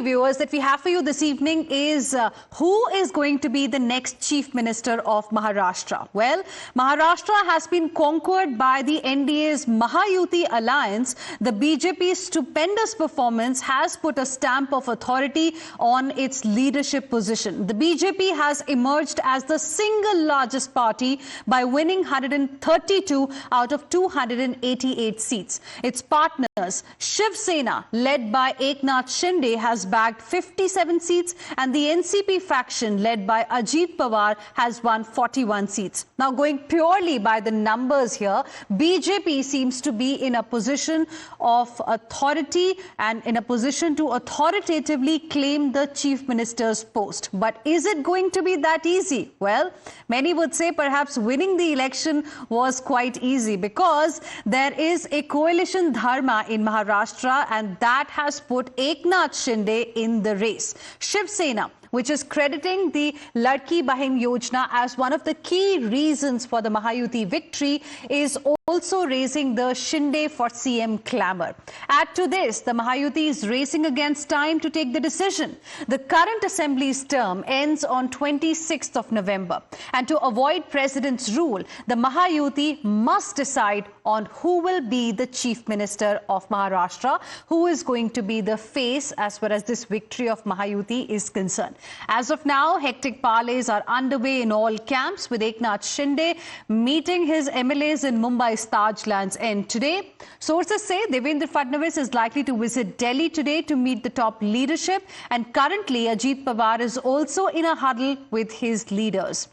viewers, that we have for you this evening is who is going to be the next Chief Minister of Maharashtra? Well, Maharashtra has been conquered by the NDA's Mahayuti alliance. The BJP's stupendous performance has put a stamp of authority on its leadership position. The BJP has emerged as the single largest party by winning 132 out of 288 seats. Its partners, Shiv Sena, led by Eknath Shinde, has bagged 57 seats, and the NCP faction, led by Ajit Pawar, has won 41 seats. Now, going purely by the numbers here, BJP seems to be in a position of authority and in a position to authoritatively claim the Chief Minister's post. But is it going to be that easy? Well, many would say perhaps winning the election was quite easy, because there is a coalition dharma in Maharashtra, and that has put Eknath Shinde in the race. Shiv Sena, which is crediting the Ladki Bahin Yojana as one of the key reasons for the Mahayuti victory, is also raising the Shinde for CM clamour. Add to this, the Mahayuti is racing against time to take the decision. The current Assembly's term ends on 26th of November. And to avoid President's rule, the Mahayuti must decide on who will be the Chief Minister of Maharashtra, who is going to be the face as far as this victory of Mahayuti is concerned. As of now, hectic parleys are underway in all camps, with Eknath Shinde meeting his MLAs in Mumbai's Taj Lands End today. Sources say Devendra Fadnavis is likely to visit Delhi today to meet the top leadership, and currently Ajit Pawar is also in a huddle with his leaders.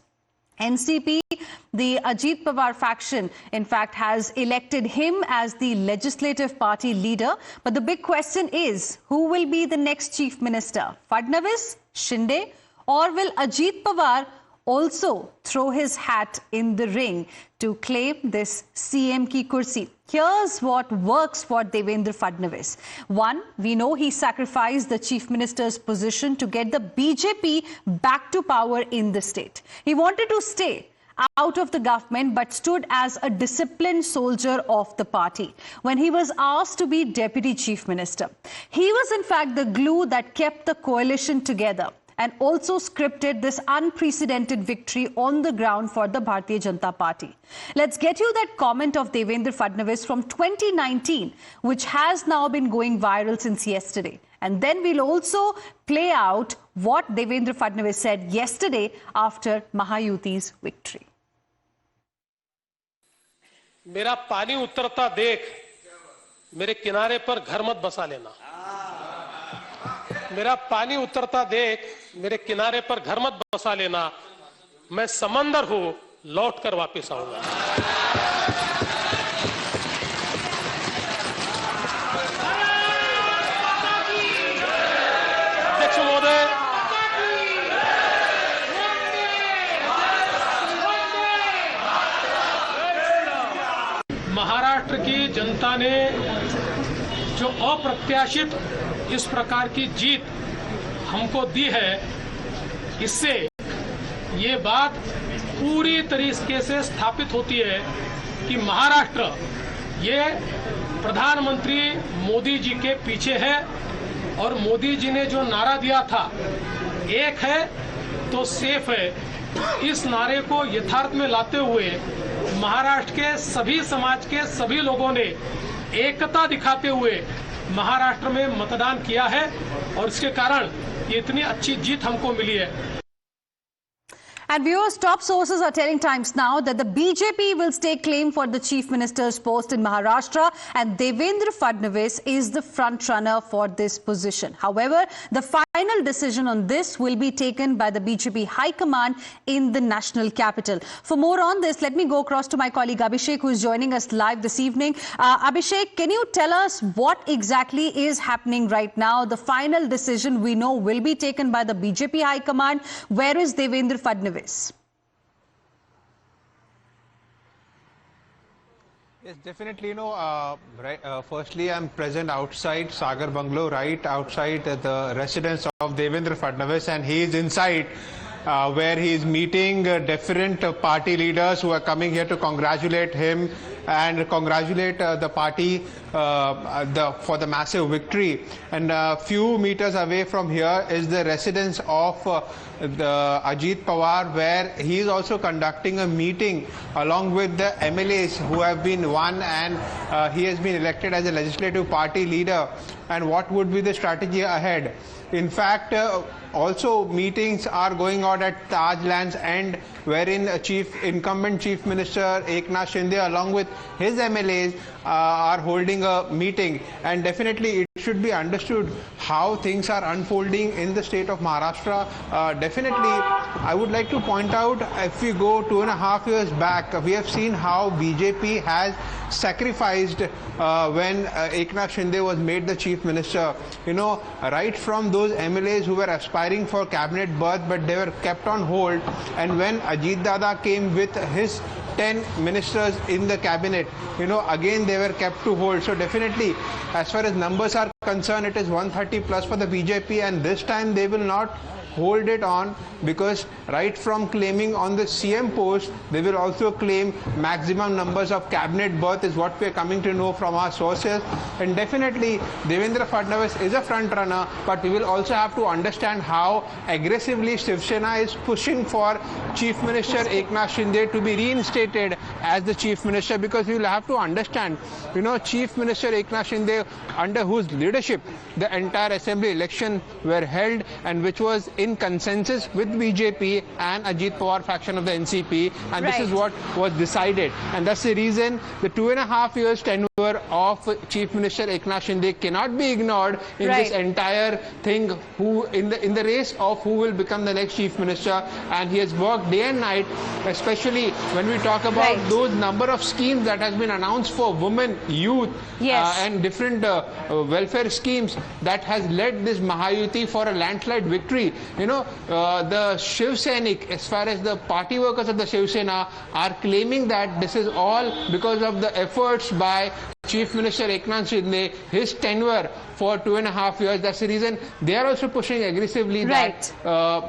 NCP, the Ajit Pawar faction, in fact, has elected him as the legislative party leader. But the big question is, who will be the next Chief Minister? Fadnavis, Shinde, or will Ajit Pawar also throw his hat in the ring to claim this CM ki kursi? Here's what works for Devendra Fadnavis. One, we know he sacrificed the Chief Minister's position to get the BJP back to power in the state. He wanted to stay out of the government, but stood as a disciplined soldier of the party when he was asked to be Deputy Chief Minister. He was in fact the glue that kept the coalition together, and also scripted this unprecedented victory on the ground for the Bharatiya Janata Party. Let's get you that comment of Devendra Fadnavis from 2019, which has now been going viral since yesterday. And then we'll also play out what Devendra Fadnavis said yesterday after Mahayuti's victory. मेरा पानी उतरता देख मेरे किनारे पर घर मत बसा लेना। मेरा पानी उतरता देख मेरे किनारे पर घर मत बसा लेना। मैं समंदर हूं, लौट कर वापस आऊंगा। अध्यक्ष महोदय, महाराष्ट्र की जनता ने जो अप्रत्याशित इस प्रकार की जीत हमको दी है, इससे ये बात पूरी तरीके से स्थापित होती है कि महाराष्ट्र ये प्रधानमंत्री मोदी जी के पीछे है, और मोदी जी ने जो नारा दिया था, एक है तो सेफ है, इस नारे को यथार्थ में लाते हुए महाराष्ट्र के सभी समाज के सभी लोगों ने एकता दिखाते हुए महाराष्ट्र में मतदान किया है, और इसके कारण ये इतनी अच्छी जीत हमको मिली है। And viewers, top sources are telling Times Now that the BJP will stake claim for the Chief Minister's post in Maharashtra, and Devendra Fadnavis is the front runner for this position. However, the final decision on this will be taken by the BJP High Command in the national capital. For more on this, let me go across to my colleague Abhishek, who is joining us live this evening. Abhishek, can you tell us what exactly is happening right now? The final decision we know will be taken by the BJP High Command. Where is Devendra Fadnavis? Yes, definitely. Firstly, I'm present outside Sagar Bungalow, right outside the residence of Devendra Fadnavis, and he is inside where he is meeting different party leaders who are coming here to congratulate him and congratulate the party for the massive victory. And a few meters away from here is the residence of the Ajit Pawar, where he is also conducting a meeting along with the MLAs who have been won, and he has been elected as a legislative party leader. And what would be the strategy ahead? In fact, also meetings are going on at Taj Lands End, wherein incumbent Chief Minister Eknath Shinde along with his MLAs are holding a meeting. And definitely it should be understood how things are unfolding in the state of Maharashtra. Definitely, I would like to point out, if we go 2.5 years back, we have seen how BJP has sacrificed when Eknath Shinde was made the Chief Minister. You know, right from those MLAs who were aspiring for cabinet berth, but they were kept on hold. And when Ajit Dada came with his 10 ministers in the cabinet, you know, again they were kept to hold. So definitely, as far as numbers are concerned, it is 130 plus for the BJP, and this time they will not hold it on, because right from claiming on the CM post, they will also claim maximum numbers of cabinet berth, is what we are coming to know from our sources. And definitely Devendra Fadnavis is a front runner, but we will also have to understand how aggressively Shiv Sena is pushing for Chief Minister Eknath Shinde to be reinstated as the Chief Minister, because we will have to understand, you know, Chief Minister Eknath Shinde, under whose leadership the entire assembly election were held, and which was in consensus with BJP and Ajit Pawar faction of the NCP, and this is what was decided. And that's the reason the 2.5 years tenure of Chief Minister Eknath Shinde cannot be ignored in this entire thing, who in the race of who will become the next Chief Minister. And he has worked day and night, especially when we talk about those number of schemes that has been announced for women, youth, and different welfare schemes that has led this Mahayuti for a landslide victory. You know, the Shiv Sainik, as far as the party workers of the Shiv Sena, are claiming that this is all because of the efforts by Chief Minister Eknath Shinde, his tenure for 2.5 years. That's the reason they are also pushing aggressively that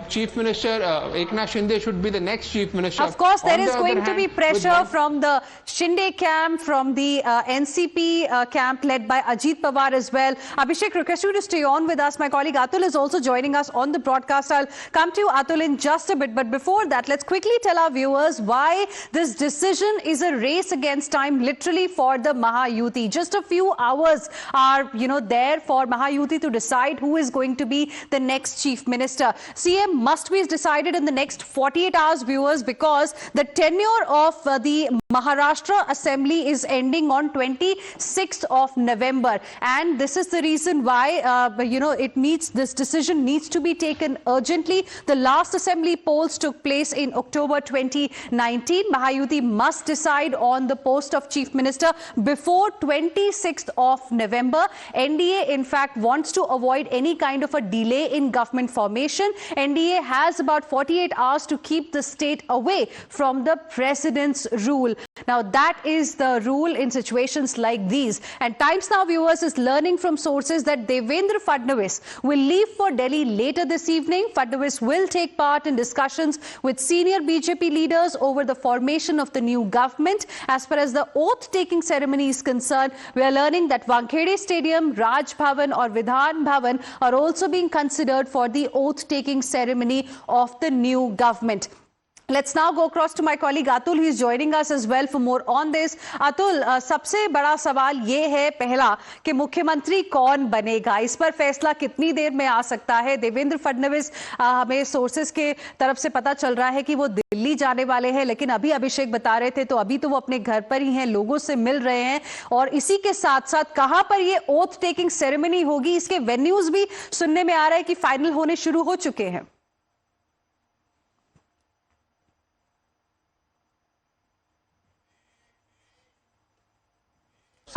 Chief Minister Eknath Shinde should be the next Chief Minister. Of course, there is going to be pressure from the Shinde camp, from the NCP camp led by Ajit Pawar as well. Abhishek, request you to stay on with us. My colleague Atul is also joining us on the broadcast. I'll come to you, Atul, in just a bit. But before that, let's quickly tell our viewers why this decision is a race against time, literally, for the Mahayuti. Just a few hours are, you know, there for Mahayuti to decide who is going to be the next Chief Minister. CM must be decided in the next 48 hours, viewers, because the tenure of the Maharashtra Assembly is ending on 26th of November. And this is the reason why, you know, this decision needs to be taken urgently. The last Assembly polls took place in October 2019. Mahayuti must decide on the post of Chief Minister before 26th of November. NDA, in fact, wants to avoid any kind of a delay in government formation. NDA has about 48 hours to keep the state away from the president's rule. Now, that is the rule in situations like these. And Times Now, viewers, is learning from sources that Devendra Fadnavis will leave for Delhi later this evening. Fadnavis will take part in discussions with senior BJP leaders over the formation of the new government. As far as the oath-taking ceremony is concerned, we are learning that Wankhede Stadium, Raj Bhavan or Vidhan Bhavan are also being considered for the oath-taking ceremony of the new government. Let's now go across to my colleague Atul, who is joining us as well for more on this. Atul, सबसे बड़ा सवाल ये है पहला कि मुख्यमंत्री कौन बनेगा, इस पर फैसला कितनी देर में आ सकता है। देवेंद्र फडणवीस, हमें सोर्सेस के तरफ से पता चल रहा है कि वो दिल्ली जाने वाले हैं, लेकिन अभी अभिषेक बता रहे थे तो अभी तो वो अपने घर पर ही हैं, लोगों से मिल रहे हैं। और इसी के साथ साथ कहां पर ये ओथ टेकिंग सेरेमनी होगी, इसके वेन्यूज भी सुनने में आ रहा है कि फाइनल होने शुरू हो चुके हैं।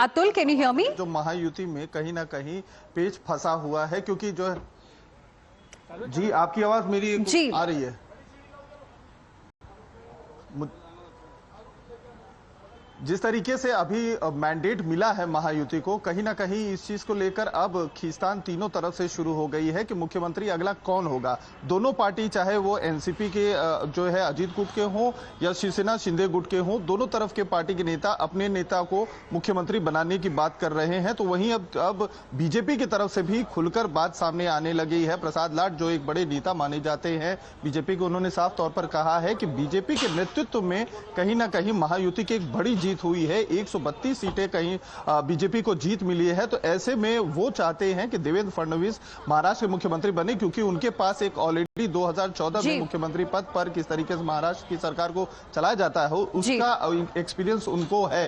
Atul, can you hear me? जो महायुति में कहीं ना कहीं पेच फंसा हुआ है, क्योंकि जो जी आपकी आवाज मेरी आ रही है जिस तरीके से अभी मैंडेट मिला है महायुति को, कहीं ना कहीं इस चीज को लेकर अब खींचतान तीनों तरफ से शुरू हो गई है कि मुख्यमंत्री अगला कौन होगा। दोनों पार्टी, चाहे वो एनसीपी के जो है अजीत गुट के हों या शिवसेना शिंदे गुट के हों, दोनों तरफ के पार्टी के नेता अपने नेता को मुख्यमंत्री बनाने की बात कर रहे हैं। तो वहीं अब बीजेपी की तरफ से भी खुलकर बात सामने आने लगी है। प्रसाद लाड जो एक बड़े नेता माने जाते हैं बीजेपी को, उन्होंने साफ तौर पर कहा है कि बीजेपी के नेतृत्व में कहीं ना कहीं महायुति की एक बड़ी जीत हुई है। 132 सीटें कहीं बीजेपी को जीत मिली है। तो ऐसे में वो चाहते हैं कि देवेंद्र फडणवीस महाराष्ट्र के मुख्यमंत्री बने, क्योंकि उनके पास एक ऑलरेडी 2014 में मुख्यमंत्री पद पर किस तरीके से महाराष्ट्र की सरकार को चलाया जाता है उसका एक्सपीरियंस उनको है।